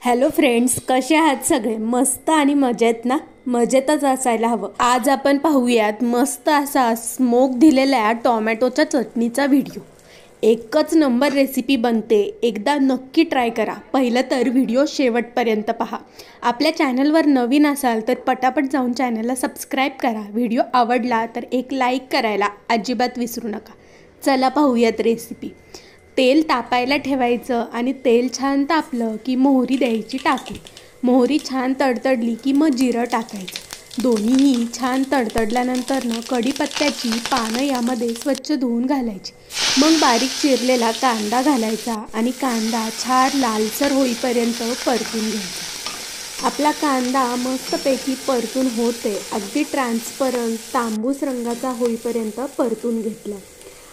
Hello friends, कसे आहात सगळे? मस्त आणि मजेत ना? मजेतच असायला हवं. आज आपण पाहूयात मस्त असा स्मोक दिलेल्या टोमॅटोच्या चटणीचा व्हिडिओ. एकच नंबर रेसिपी बनते, एकदा नक्की ट्राय करा. पहिलं तर व्हिडिओ शेवटपर्यंत पहा. आपल्या चॅनलवर नवीन असाल तर पटापट जाऊन चॅनलला सबस्क्राईब करा. व्हिडिओ आवडला तर एक लाईक करायला अजिबात विसरू नका. चला पाहूयात रेसिपी. तेल तापायला ठेवायचं आणि तेल छान तापलं की मोहरी द्यायची टाकून. मोहरी छान तडतडली की मग जिरं टाकायचं. दोन्हीही छान तडतडल्यानंतर कढीपत्त्याची पानं यामध्ये स्वच्छ धुवून घालायची. मग बारीक चिरलेला कांदा घालायचा आणि कांदा छान लालसर होईपर्यंत परतून घ्यायचा. आपला कांदा मस्तपैकी परतून होते, अगदी ट्रान्सपरंट तांबूस रंगाचा होईपर्यंत परतून घेतला.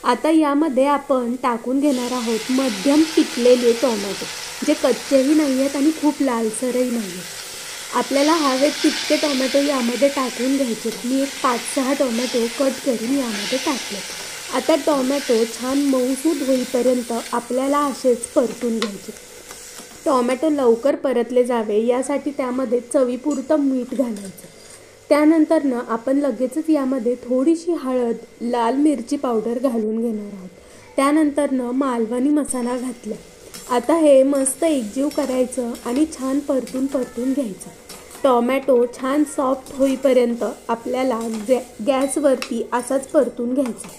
आता यामध्ये आपण टाकून घेणार आहोत मध्यम पिकलेले टोमॅटो, जे कच्चेही नाही आहेत आणि खूप लालसरही नाही आहेत. आपल्याला हवेत तितके टोमॅटो यामध्ये टाकून घ्यायचे. मी एक 5-6 टोमॅटो कट करून यामध्ये टाकले. आता टोमॅटो छान मऊसूद होईपर्यंत आपल्याला असेच परतून घ्यायचे. टोमॅटो लवकर परतले जावे यासाठी त्यामध्ये चवीपुरतं मीठ घालायचं. त्यानंतर आपण लगेचच यामध्ये थोडीशी हळद, लाल मिरची पावडर घालून घेणार आहोत. त्यानंतर मालवणी मसाला घातला. आता हे मस्त एकजीव करायचं आणि छान परतून घ्यायचं. टोमॅटो छान सॉफ्ट होईपर्यंत आपल्याला गॅसवरती असाच परतून घ्यायचा.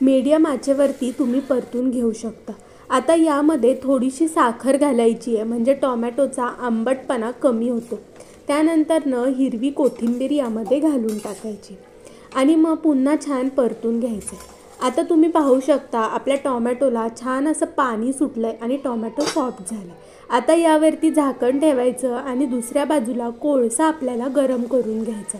मीडियम आचेवरती तुम्ही परतून घेऊ शकता. आता यामध्ये थोडीशी साखर घालायची आहे, म्हणजे टोमॅटोचा आंबटपणा कमी होतो. त्यानंतर हिरवी कोथिंबीर यामध्ये घालून टाकायची आणि मग पुन्हा छान परतून घ्यायचं. आता तुम्ही पाहू शकता आपल्या टोमॅटोला छान असं पाणी सुटलं आहे आणि टोमॅटो सॉफ्ट झाला. आता यावरती झाकण ठेवायचं आणि दुसऱ्या बाजूला कोळसा आपल्याला गरम करून घ्यायचा.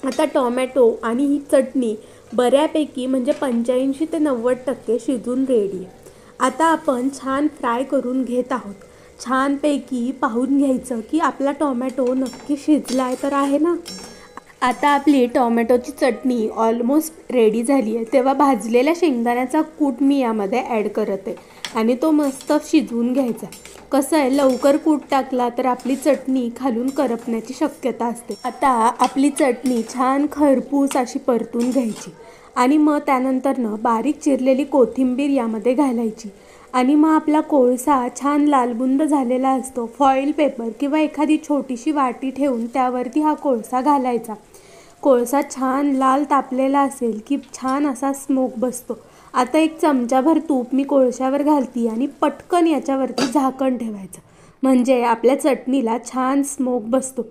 आता टोमॅटो आणि ही चटणी बऱ्यापैकी म्हणजे 85 ते 90% शिजून रेडी आहे. आता आपण छान फ्राय करून घेत आहोत. छानपैकी पाहून घ्यायचं की आपला टोमॅटो नक्की शिजला आहे तर आहे ना. आता आपली टोमॅटोची चटणी ऑलमोस्ट रेडी झाली आहे. तेव्हा भाजलेल्या शेंगदाण्याचा कूट मी यामध्ये ॲड करत आहे आणि तो मस्त शिजवून घ्यायचा. कसं आहे, लवकर कूट टाकला तर आपली चटणी खालून करपण्याची शक्यता असते. आता आपली चटणी छान खरपूस अशी परतून घ्यायची आणि मग त्यानंतर बारीक चिरलेली कोथिंबीर यामध्ये घालायची आणि मग आपला कोळसा छान लालबुंद झालेला असतो. फॉईल पेपर किंवा एखादी छोटीशी वाटी ठेवून त्यावरती हा कोळसा घालायचा. कोळसा छान लाल तापलेला असेल की छान असा स्मोक बसतो. आता एक चमचाभर तूप मी कोळशावर घालते आणि पटकन याच्यावरती झाकण ठेवायचं, म्हणजे आपल्या चटणीला छान स्मोक बसतो.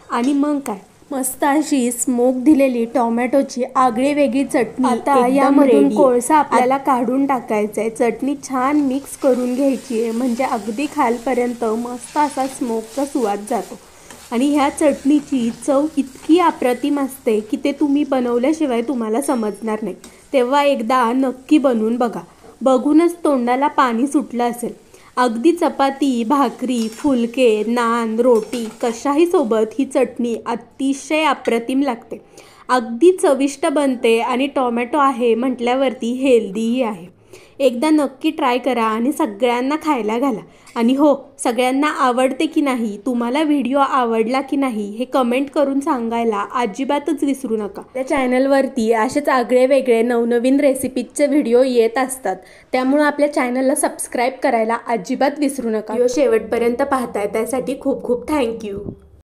आणि मग काय, मस्त अशी स्मोक दिलेली टोमॅटोची आगळी वेगळी चटणी. आता यामधून कोळसा आपल्याला काढून टाकायचा आहे. चटणी छान मिक्स करून घ्यायची आहे, म्हणजे अगदी खालपर्यंत मस्त असा स्मोकचा सुवास जातो. आणि ह्या चटणीची चव इतकी अप्रतिम असते की ते तुम्ही बनवल्याशिवाय तुम्हाला समजणार नाही. तेव्हा एकदा नक्की बनवून बघा. बघूनच तोंडाला पाणी सुटलं असेल. अगदी चपाती, भाकरी, फुलके, नान, रोटी कशाही सोबत ही चटणी अतिशय अप्रतिम लागते. अगदी चविष्ट बनते आणि टोमॅटो आहे म्हटल्यावरती हेल्दीही आहे. एकदा नक्की ट्राय करा आणि सगळ्यांना खायला घाला. आणि हो, सगळ्यांना आवडते की नाही, तुम्हाला व्हिडिओ आवडला की नाही हे कमेंट करून सांगायला अजिबातच विसरू नका. त्या चॅनलवरती असेच आगळे वेगळे नवनवीन रेसिपीजचे व्हिडिओ येत असतात, त्यामुळे आपल्या चॅनलला सबस्क्राईब करायला अजिबात विसरू नका. व्हिडिओ शेवटपर्यंत पाहताय त्यासाठी खूप खूप थँक्यू.